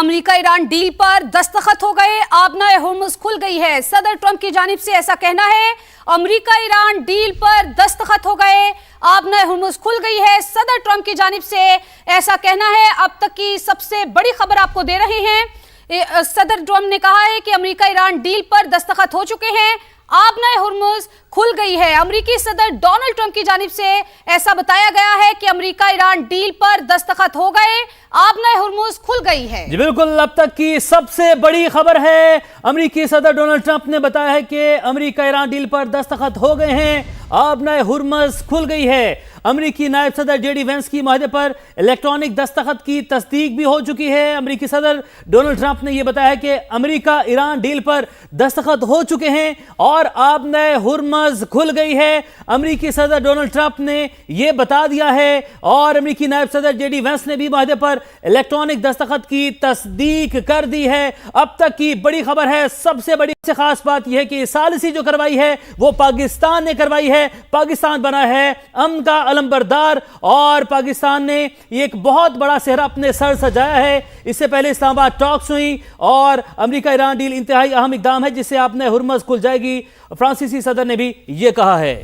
America Iran deal पर दस्तखत हो गए, आबनाए हुर्मुज़ खुल गई है। सदर ट्रंप की जानिब से ऐसा कहना है। अमेरिका ईरान डील पर दस्तखत हो गए, आबनाए हुर्मुज़ खुल गई है। सदर ट्रंप की जानिब से ऐसा कहना है। अब तक की सबसे बड़ी खबर आपको दे रहे हैं। सदर ट्रंप ने कहा है कि अमेरिका ईरान डील पर दस्तखत हो चुके हैं, आबनाए हुर्मुज़ खुल गई है। अमेरिकी सदर डोनाल्ड ट्रंप की जानिब से ऐसा बताया गया है कि अमेरिका ईरान डील पर दस्तखत हो गए, आबनाए हुर्मुज़ खुल गई है। जी बिल्कुल, अब तक की सबसे बड़ी खबर है। अमेरिकी सदर डोनाल्ड ट्रंप ने बताया है कि अमेरिका ईरान डील पर दस्तखत हो गए हैं, आबनाए हुर्मुज़ खुल गई है। अमेरिकी नायब सदर जेडी वेंस की माहदे पर इलेक्ट्रॉनिक दस्तखत की तस्दीक भी हो चुकी है। अमेरिकी सदर डोनाल्ड ट्रंप ने यह बताया कि अमेरिका ईरान डील पर दस्तखत हो चुके हैं और आबनाए हुर्मुज़ खुल गई है। अमेरिकी सदर डोनाल्ड ट्रंप ने यह बता दिया है और अमेरिकी नायब सदर जेडी वेंस ने भी माहदे पर इलेक्ट्रॉनिक दस्तखत की तस्दीक कर दी है। अब तक की बड़ी खबर है। सबसे बड़ी खास बात यह है कि सालिसी जो करवाई है वो पाकिस्तान ने करवाई है। पाकिस्तान बना है अमन का अलंबरदार और पाकिस्तान ने एक बहुत बड़ा सेहरा अपने सर सजाया है। इससे पहले इस्लामाबाद टॉक्स हुई और अमेरिका ईरान डील इंतहाई अहम इकदाम है जिससे आपने हुर्मुज़ खुल जाएगी। फ्रांसीसी सदर ने भी यह कहा है।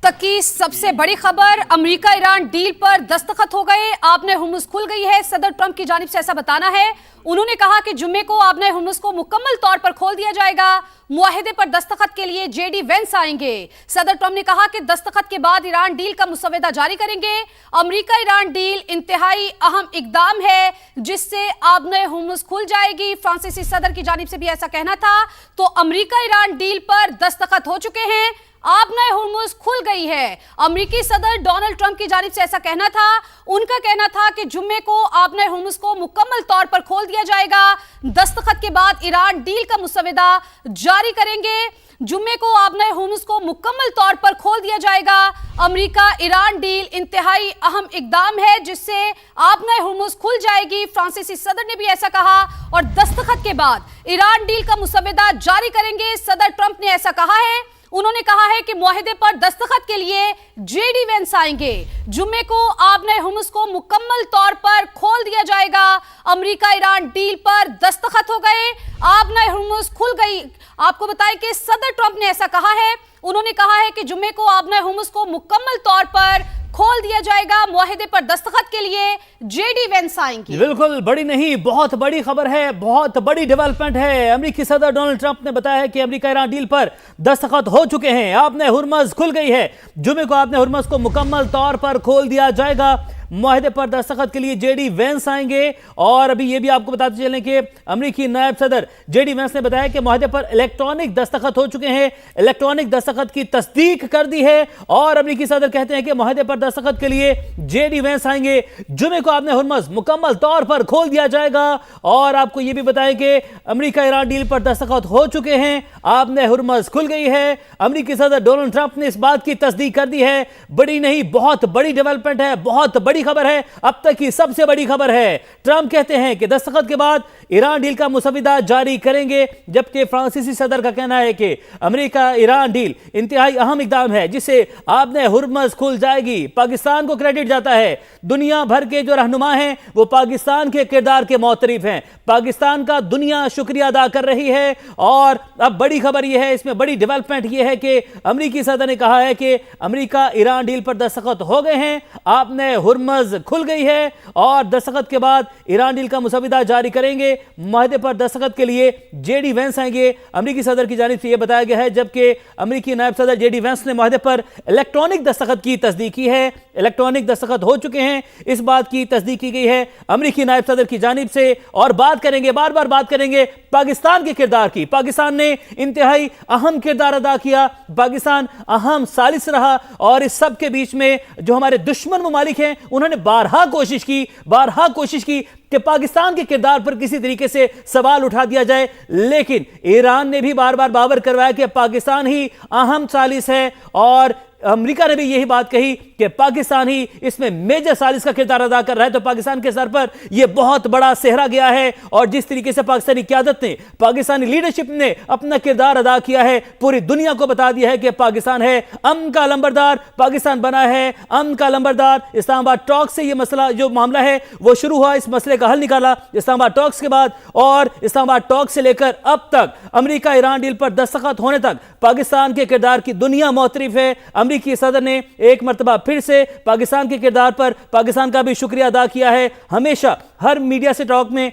तक की सबसे बड़ी खबर, अमेरिका ईरान डील पर दस्तखत हो गए, आबनाए हुर्मुज़ खुल गई है। सदर ट्रंप की जानिब से ऐसा बताना है। उन्होंने कहा कि जुम्मे को आबनाए हुर्मुज़ को मुकम्मल तौर पर खोल दिया जाएगा। मुआहिदे पर दस्तखत के लिए जेडी वेंस आएंगे। सदर ट्रंप ने कहा कि दस्तखत के बाद ईरान डील का मुसवदा जारी करेंगे। अमेरिका ईरान डील इंतहाई अहम इकदाम है जिससे आबनाए हुर्मुज़ खुल जाएगी। फ्रांसीसी सदर की जानिब से भी ऐसा कहना था। तो अमेरिका ईरान डील पर दस्तखत हो चुके हैं, आबनाए हुर्मुज़ खुल गई है। अमेरिकी सदर डोनाल्ड ट्रंप की जानिब से ऐसा कहना था। उनका कहना था कि जुम्मे को आबनाए हुर्मुज़ को मुकम्मल तौर पर खोल दिया जाएगा। दस्तखत के बाद ईरान डील का मुसवदा जारी करेंगे। जुम्मे को आबनाए हुर्मुज़ को मुकम्मल तौर पर खोल दिया जाएगा। अमेरिका ईरान डील इंतहाई अहम इकदाम है जिससे आबनाए हुर्मुज़ खुल जाएगी। फ्रांसीसी सदर ने भी ऐसा कहा और दस्तखत के बाद ईरान डील का मुसवदा जारी करेंगे। सदर ट्रंप ने ऐसा कहा है। उन्होंने कहा है कि मुआहिदे पर दस्तखत के लिए जेडी वेंस आएंगे। जुम्मे को आबनाए हुर्मुज़ को मुकम्मल तौर पर खोल दिया जाएगा। अमेरिका ईरान डील पर दस्तखत हो गए, आबनाए हुर्मुज़ खुल गई। आपको बताएं कि सदर ट्रंप ने ऐसा कहा है। उन्होंने कहा है कि जुम्मे को आबनाए हुर्मुज़ को मुकम्मल तौर पर खोल दिया जाएगा। मुआहिदे पर दस्तखत के लिए जेडी वेंस आएंगी। बिल्कुल, बड़ी नहीं बहुत बड़ी खबर है, बहुत बड़ी डेवलपमेंट है। अमेरिकी सदर डोनाल्ड ट्रंप ने बताया है कि अमेरिका ईरान डील पर दस्तखत हो चुके हैं, आबनाए हुर्मुज़ खुल गई है। जुम्मे को आबनाए हुर्मुज़ को मुकम्मल तौर पर खोल दिया जाएगा। मुआहिदे पर दस्तखत के लिए जेडी वेंस आएंगे। और अभी ये भी आपको बताते चलें कि अमेरिकी नायब सदर जेडी वेंस ने बताया कि मुआहिदे पर इलेक्ट्रॉनिक दस्तखत हो चुके हैं, इलेक्ट्रॉनिक दस्तखत की तस्दीक कर दी है। और अमेरिकी सदर कहते हैं कि मुआहिदे पर दस्तखत के लिए जेडी वेंस आएंगे। जुमे को आबनाए हुर्मुज़ मुकम्मल तौर पर खोल दिया जाएगा। और आपको ये भी बताएं कि अमेरिका ईरान डील पर दस्तखत हो चुके हैं, आबनाए हुर्मुज़ खुल गई है। अमेरिकी सदर डोनाल्ड ट्रंप ने इस बात की तस्दीक कर दी है। बड़ी नहीं बहुत बड़ी डेवलपमेंट है, बहुत बड़ी खबर है। अब तक की सबसे बड़ी खबर है। ट्रंप कहते हैं कि दस्तखत के बाद ईरान डील का मुसवदा जारी करेंगे, जबकि फ्रांसीसी सदर का कहना है कि अमेरिका ईरान डील इंतहाई अहम इकदाम है जिससे आबनाए हुर्मुज़ खुल जाएगी। पाकिस्तान को क्रेडिट जाता है। दुनिया भर के जो रहनुमा हैं वो पाकिस्तान के किरदार के मोतरिफ हैं। पाकिस्तान का दुनिया शुक्रिया अदा कर रही है। और अब बड़ी खबर यह है, इसमें बड़ी डेवलपमेंट यह है कि अमेरिकी सदर ने कहा है कि अमेरिका ईरान डील पर दस्तखत हो गए हैं, आबनाए हुर्मुज़ खुल गई है और दस्तखत के बाद ईरान डील का मुसवदा जारी करेंगे। मुआहिदे पर दस्तखत के लिए जेडी वेंस आएंगे। अमेरिकी सदर की जानिब से यह बताया गया है, जबकि अमेरिकी नायब सदर जेडी वेंस ने मुआहिदे पर इलेक्ट्रॉनिक दस्तखत की तस्दीक की है। इलेक्ट्रॉनिक दस्तखत हो चुके हैं, इस बात की तस्दीक की गई है अमेरिकी नायब सदर की जानिब से। और बात करेंगे, बार बार बात करेंगे पाकिस्तान के किरदार की। पाकिस्तान ने इंतहाई अहम किरदार अदा किया, पाकिस्तान अहम सालिस रहा। और इस सब के बीच में जो हमारे दुश्मन ममालिक हैं उन्होंने बारहा कोशिश की कि पाकिस्तान के किरदार पर किसी तरीके से सवाल उठा दिया जाए, लेकिन ईरान ने भी बार बार बावर करवाया कि पाकिस्तान ही अहम सालिस है। और अमेरिका ने भी यही बात कही کہ پاکستان ہی اس میں میجر سازش کا کردار ادا کر رہا ہے، تو پاکستان کے سر پر یہ بہت بڑا صحرا گیا ہے، اور جس طریقے سے پاکستانی قیادت نے، پاکستانی لیڈرشپ نے اپنا کردار ادا کیا ہے، پوری دنیا کو بتا دیا ہے کہ پاکستان ہے امن کا لمبردار، پاکستان بنا ہے امن کا لمبردار۔ اسلام آباد ٹاک سے یہ مسئلہ جو معاملہ ہے وہ شروع ہوا، اس مسئلے کا حل نکالا اسلام آباد ٹاکس کے بعد، اور اسلام آباد ٹاک سے لے کر اب تک امریکہ ایران ڈیل پر دستخط ہونے تک پاکستان کے کردار کی دنیا معترف ہے۔ امریکی صدر نے ایک مرتبہ پھر سے پاکستان کے کردار پر پاکستان کا بھی شکریہ ادا کیا ہے۔ ہمیشہ ہر میڈیا سے ٹاک میں،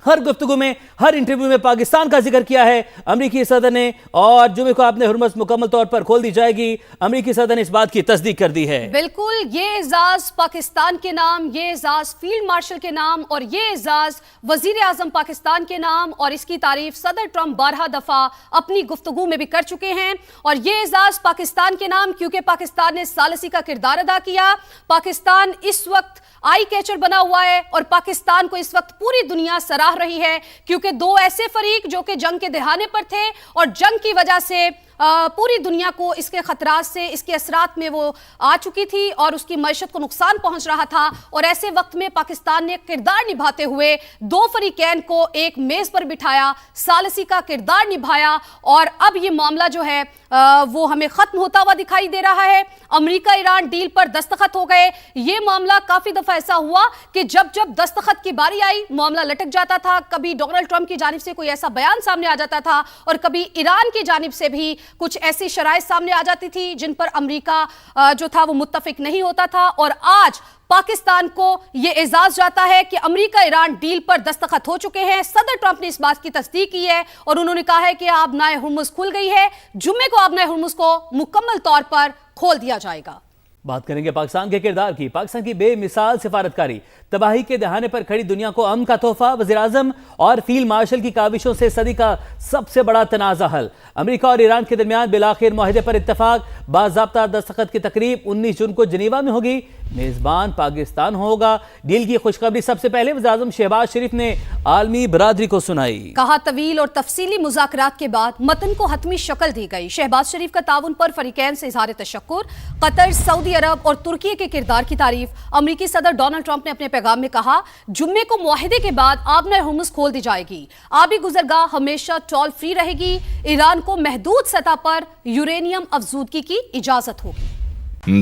ہر گفتگو میں، ہر انٹرویو میں پاکستان کا ذکر کیا ہے امریکی صدر نے، اور جمعے کو آپ نے ہرمز مکمل طور پر کھول دی جائے گی، امریکی صدر نے اس بات کی تصدیق کر دی ہے۔ بالکل، یہ اعزاز پاکستان کے نام، یہ اعزاز فیلڈ مارشل کے نام، اور یہ اعزاز وزیر اعظم پاکستان کے نام، اور اس کی تعریف صدر ٹرمپ بارہا دفعہ اپنی گفتگو میں بھی کر چکے ہیں۔ اور یہ اعزاز پاکستان کے نام کیونکہ پاکستان نے ثالثی کا کردار ادا کیا۔ پاکستان اس وقت آئی کیچر بنا ہوا ہے، اور پاکستان کو اس وقت پوری دنیا سراہ رہی ہے، کیونکہ دو ایسے فریق جو کہ جنگ کے دہانے پر تھے، اور جنگ کی وجہ سے پوری دنیا کو اس کے خطرات سے، اس کے اثرات میں وہ آ چکی تھی، اور اس کی معیشت کو نقصان پہنچ رہا تھا، اور ایسے وقت میں پاکستان نے کردار نبھاتے ہوئے دو فریقین کو ایک میز پر بٹھایا، ثالثی کا کردار نبھایا، اور اب یہ معاملہ جو ہے وہ ہمیں ختم ہوتا ہوا دکھائی دے رہا ہے۔ امریکہ ایران ڈیل پر دستخط ہو گئے۔ یہ معاملہ کافی دفعہ ایسا ہوا کہ جب دستخط کی باری آئی معاملہ لٹک جاتا تھا، کبھی ڈونلڈ ٹرمپ کی جانب سے کوئی ایسا بیان سامنے آ جاتا تھا، اور کبھی ایران کی جانب سے بھی کچھ ایسی شرائط سامنے آ جاتی تھی جن پر امریکہ جو تھا وہ متفق نہیں ہوتا تھا، اور آج پاکستان کو یہ اعزاز جاتا ہے کہ امریکہ ایران ڈیل پر دستخط ہو چکے ہیں۔ صدر ٹرمپ نے اس بات کی تصدیق کی ہے، اور انہوں نے کہا ہے کہ آبنائے ہرمز کھل گئی ہے، جمعے کو آبنائے ہرمز کو مکمل طور پر کھول دیا جائے گا۔ بات کریں گے پاکستان کے کردار کی۔ پاکستان کی بے مثال سفارتکاری، تباہی کے دہانے پر کھڑی دنیا کو امن کا تحفہ، وزیر اعظم اور فیلڈ مارشل کی کاوشوں سے صدی کا سب سے بڑا تنازع حل، امریکہ اور ایران کے درمیان بالآخر معاہدے پر اتفاق، باضابطہ دستخط کی تقریب 19 جون کو جنیوا میں ہوگی، میزبان پاکستان ہوگا۔ ڈیل کی خوشخبری سب سے پہلے وزیر اعظم شہباز شریف نے عالمی برادری کو سنائی۔ کہا طویل اور تفصیلی مذاکرات کے بعد متن کو حتمی شکل دی گئی۔ شہباز شریف کا تعاون پر فریقین سے اظہار تشکر، قطر، سعودی عرب اور ترکی کے کردار کی تعریف۔ امریکی صدر ڈونلڈ ٹرمپ نے اپنے پیغام میں کہا، جمعے کو معاہدے کے بعد آبنائے ہرمز کھول دی جائے گی، آبی گزرگاہ ہمیشہ ٹول فری رہے گی، ایران کو محدود سطح پر یورینیم افزودگی کی اجازت ہوگی۔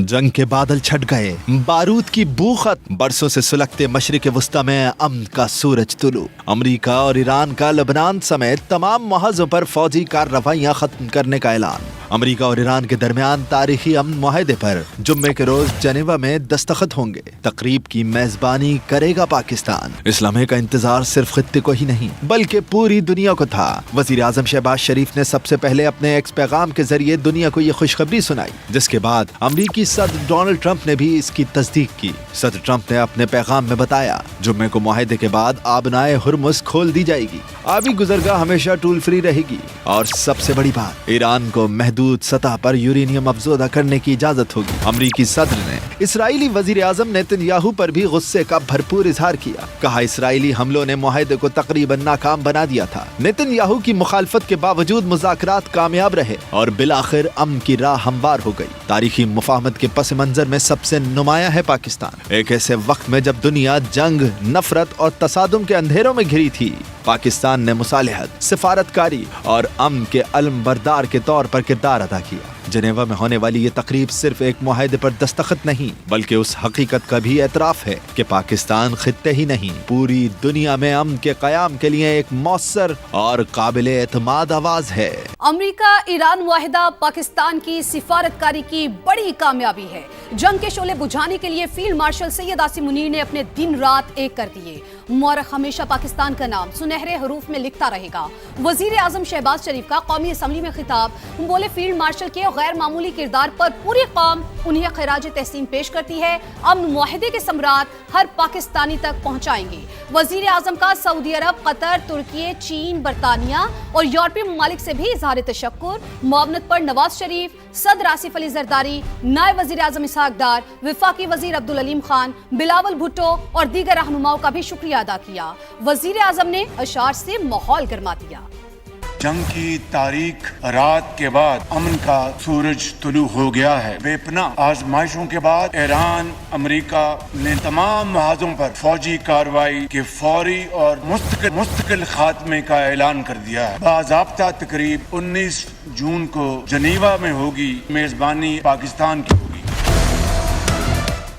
جنگ کے بادل چھٹ گئے، بارود کی بو ختم، برسوں سے سلگتے مشرق وسطی میں امن کا سورج طلوع، امریکہ اور ایران کا لبنان سمیت تمام محاذوں پر فوجی کارروائیاں ختم کرنے کا اعلان۔ امریکہ اور ایران کے درمیان تاریخی امن معاہدے پر جمعے کے روز جنیوا میں دستخط ہوں گے۔ تقریب کی میزبانی کرے گا پاکستان۔ اس لمحے کا انتظار صرف خطے کو ہی نہیں بلکہ پوری دنیا کو تھا۔ وزیر اعظم شہباز شریف نے سب سے پہلے اپنے ایکس پیغام کے ذریعے دنیا کو یہ خوشخبری سنائی، جس کے بعد امریکی صدر ڈونلڈ ٹرمپ نے بھی اس کی تصدیق کی۔ صدر ٹرمپ نے اپنے پیغام میں بتایا، جمعے کو معاہدے کے بعد آبنائے ہرمز کھول دی جائے گی، آبی گزرگاہ ہمیشہ ٹول فری رہے گی، اور سب سے بڑی بات، ایران کو محدود سطح پر یورینیم افزودہ کرنے کی اجازت ہوگی۔ امریکی صدر نے اسرائیلی وزیر اعظم نیتن یاہو پر بھی غصے کا بھرپور اظہار کیا، کہا اسرائیلی حملوں نے معاہدے کو تقریباً ناکام بنا دیا تھا۔ نیتن یاہو کی مخالفت کے باوجود مذاکرات کامیاب رہے اور بالآخر امن کی راہ ہموار ہو گئی۔ تاریخی مفاہمت کے پس منظر میں سب سے نمایاں ہے پاکستان، ایک ایسے وقت میں جب دنیا جنگ، نفرت اور تصادم کے اندھیروں میں گھری تھی، پاکستان نے مصالحت، سفارتکاری اور امن کے علم بردار کے طور پر کردار ادا کیا۔ جنیوا میں ہونے والی یہ تقریب صرف ایک معاہدے پر دستخط نہیں بلکہ اس حقیقت کا بھی اعتراف ہے کہ پاکستان خطے ہی نہیں، پوری دنیا میں امن کے قیام کے لیے ایک مؤثر اور قابل اعتماد آواز ہے۔ امریکہ ایران معاہدہ پاکستان کی سفارتکاری کی بڑی کامیابی ہے۔ جنگ کے شعلے بجھانے کے لیے فیلڈ مارشل سید عاصم منیر نے اپنے دن رات ایک کر دیے۔ مورخ ہمیشہ پاکستان کا نام سنہرے حروف میں لکھتا رہے گا۔ وزیر اعظم شہباز شریف کا قومی اسمبلی میں خطاب، بولے فیلڈ مارشل کے غیر معمولی کردار پر پوری قوم انہیں خراج تحسین پیش کرتی ہے، امن معاہدے کے ثمرات ہر پاکستانی تک پہنچائیں گے۔ وزیر اعظم کا سعودی عرب، قطر، ترکی، چین، برطانیہ اور یورپی ممالک سے بھی اظہار تشکر، معاونت پر نواز شریف، صدر آصف علی زرداری، نائب وزیر اعظم اسحاق ڈار، وفاقی وزیر عبدالعلیم خان، بلاول بھٹو اور دیگر رہنماؤں کا بھی شکریہ ادا کیا۔ وزیر اعظم نے اشعار سے ماحول گرما دیا۔ जंग की तारीख रात के बाद अमन का सूरज तुलू हो गया है। बेपनाह आजमाइशों के बाद ईरान अमेरिका ने तमाम महाजों पर फौजी कार्रवाई के फौरी और मुस्तकिल खात्मे का ऐलान कर दिया है। बाज़ाब्ता तकरीब 19 जून को जनीवा में होगी। मेजबानी पाकिस्तान की होगी।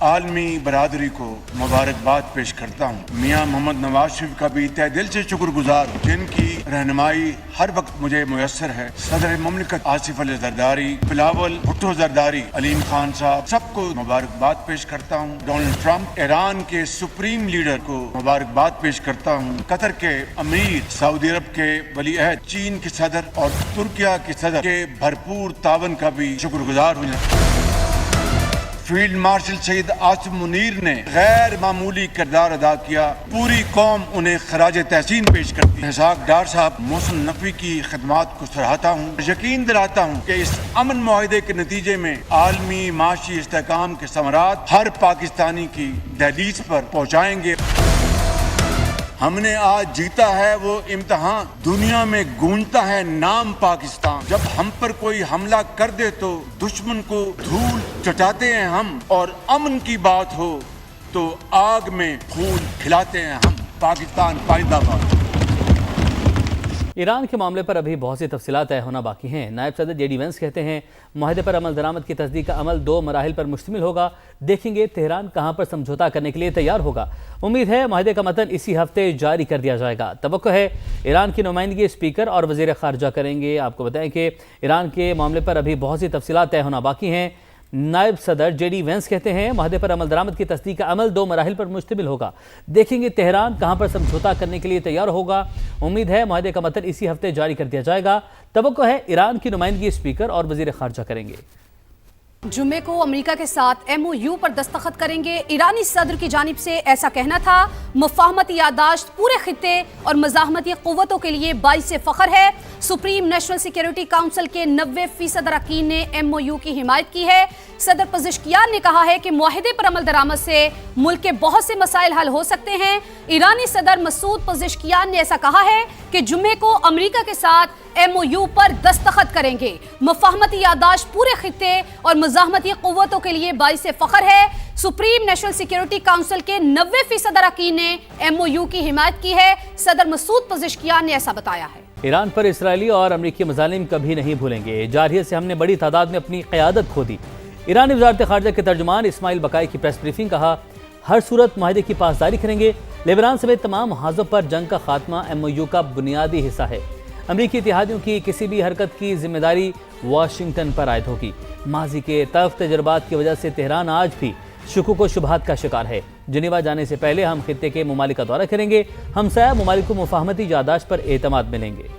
आलमी बरादरी को मुबारकबाद पेश करता हूँ। मियाँ मोहम्मद नवाज शरीफ का भी तहे दिल से शुक्रगुजार हूँ, जिनकी रहनुमाई हर वक्त मुझे मुयस्सर है। सदर मुमलिकत आसिफ अली जरदारी, बिलावल भुट्टो जरदारी, अलीम खान साहब, सबको मुबारकबाद पेश करता हूँ। डोनाल्ड ट्रंप, ईरान के सुप्रीम लीडर को मुबारकबाद पेश करता हूँ। कतर के अमीर, सऊदी अरब के वलीअहद, चीन के सदर और तुर्किया के सदर के भरपूर तावन का भी शुक्रगुजार हूँ। फील्ड मार्शल शहीद आसिम मुनीर ने गैर मामूली किरदार अदा किया। पूरी कौम उन्हें खराज तहसीन पेश करती है। इसहाक डार साहब, मोहसिन नकवी की खिदमात को सराहता हूँ। यकीन दिलाता हूँ कि इस अमन मुआहिदे के नतीजे में आलमी माशी इस्तेहकाम के समरात हर पाकिस्तानी की दहलीज पर पहुँचाएंगे। हमने आज जीता है वो इम्तिहान, दुनिया में गूंजता है नाम पाकिस्तान। जब हम पर कोई हमला कर दे तो दुश्मन को धूल चटाते हैं हम, और अमन की बात हो तो आग में फूल खिलाते हैं हम। पाकिस्तान पाइंदाबाद। ईरान के मामले पर अभी बहुत सी तफसीलात तय होना बाकी हैं। नायब सदर जेडी वेंस कहते हैं माहदे पर अमल दरामद की तस्दीक का अमल 2 मराहिल पर मुश्तमिल होगा। देखेंगे तेहरान कहां पर समझौता करने के लिए तैयार होगा। उम्मीद है माहदे का मतन इसी हफ्ते जारी कर दिया जाएगा। तवक्को है ईरान की नुमाइंदगी स्पीकर और वज़ीर ख़ारजा करेंगे। आपको बताएं कि ईरान के मामले पर अभी बहुत सी तफसीलात तय होना बाकी हैं। नायब सदर जेडी वेंस कहते हैं माहदे पर अमल दरामद की तस्दीक का अमल 2 मराहिल पर मुश्तमिल होगा। देखेंगे तेहरान कहां पर समझौता करने के लिए तैयार होगा। उम्मीद है माहदे का मतन इसी हफ्ते जारी कर दिया जाएगा। तवक्को है ईरान की नुमाइंदगी स्पीकर और वज़ीर ख़ारजा करेंगे। जुम्मे को अमेरिका के साथ MOU पर दस्तखत करेंगे। ईरानी सदर की जानिब से ऐसा कहना था। मुफाहमती यादाश्त पूरे खित्ते और मज़ाहमती क़ुव्वतों के लिए बाइस फ़ख्र है। सुप्रीम नेशनल सिक्योरिटी काउंसिल के 90% अरकान ने MOU की हिमायत की है। सदर पज़ेश्कियान ने कहा है कि मुआहिदे पर अमल दरामद से मुल्क के बहुत से मसाइल हल हो सकते हैं। ईरानी सदर मसूद पज़ेश्कियान ने ऐसा कहा है कि जुम्मे को अमेरिका के साथ MOU पर दस्तखत करेंगे। मुफाहमती यादाश्त पूरे खित्ते और मज़ाहमती क़ुव्वतों के लिए बाइस फ़ख्र है। सुप्रीम नेशनल सिक्योरिटी काउंसिल के 90% अरकान ने MOU की हिमायत की है। सदर मसूद पज़ेश्कियान ने ऐसा बताया है। ईरान पर इसराइली और अमरीकी मज़ालिम कभी नहीं भूलेंगे। जारहियत से हमने बड़ी तादाद में अपनी क़यादत खो दी। ईरानी वज़ारत ख़ारजा के तर्जुमान इस्माइल बकाई की प्रेस ब्रीफिंग। कहा हर सूरत माहिदे की पासदारी करेंगे। लेबनान समेत तमाम महाजों पर जंग का खात्मा MOU का बुनियादी हिस्सा है। अमरीकी इत्तेहादियों की किसी भी हरकत की जिम्मेदारी वाशिंगटन पर आयद होगी। माजी के तल्ख तजर्बात की वजह से तेहरान आज भी शुकूक व शुबहात का शिकार है। जनीवा जाने से पहले हम खित्ते के ममालिक का दौरा करेंगे। हमसाया ममालिक को मुफाहमती यादाश्त पर एतमाद मिलेंगे।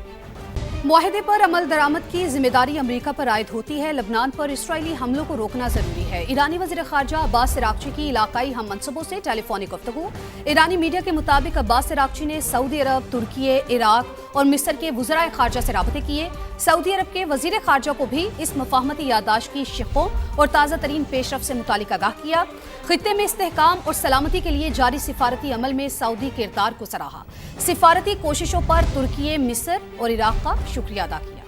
मुआहिदे पर अमल दरामद की जिम्मेदारी अमेरिका पर आयद होती है। लबनान पर इसराइली हमलों को रोकना जरूरी है। ईरानी वज़ीर ख़ारजा अब्बास इराक़ची की इलाकाई हम मनसूबों से टेलीफोनिक गुफ्तगू। ईरानी मीडिया के मुताबिक अब्बास इराक़ची ने सऊदी अरब, तुर्की, इराक और मिस्र के वज़राए ख़ारजा से राबते किए। सऊदी अरब के वज़ीर ख़ारजा को भी इस मुफाहमती यादाश्त की शिकों और ताज़ा तरीन पेशरफ से मुतालिक आगाह किया। खित्ते में इस्तेहकाम और सलामती के लिए जारी सिफारती अमल में सऊदी किरदार को सराहा। सिफारती कोशिशों पर तुर्की, मिस्र और इराक का शुक्रिया अदा किया।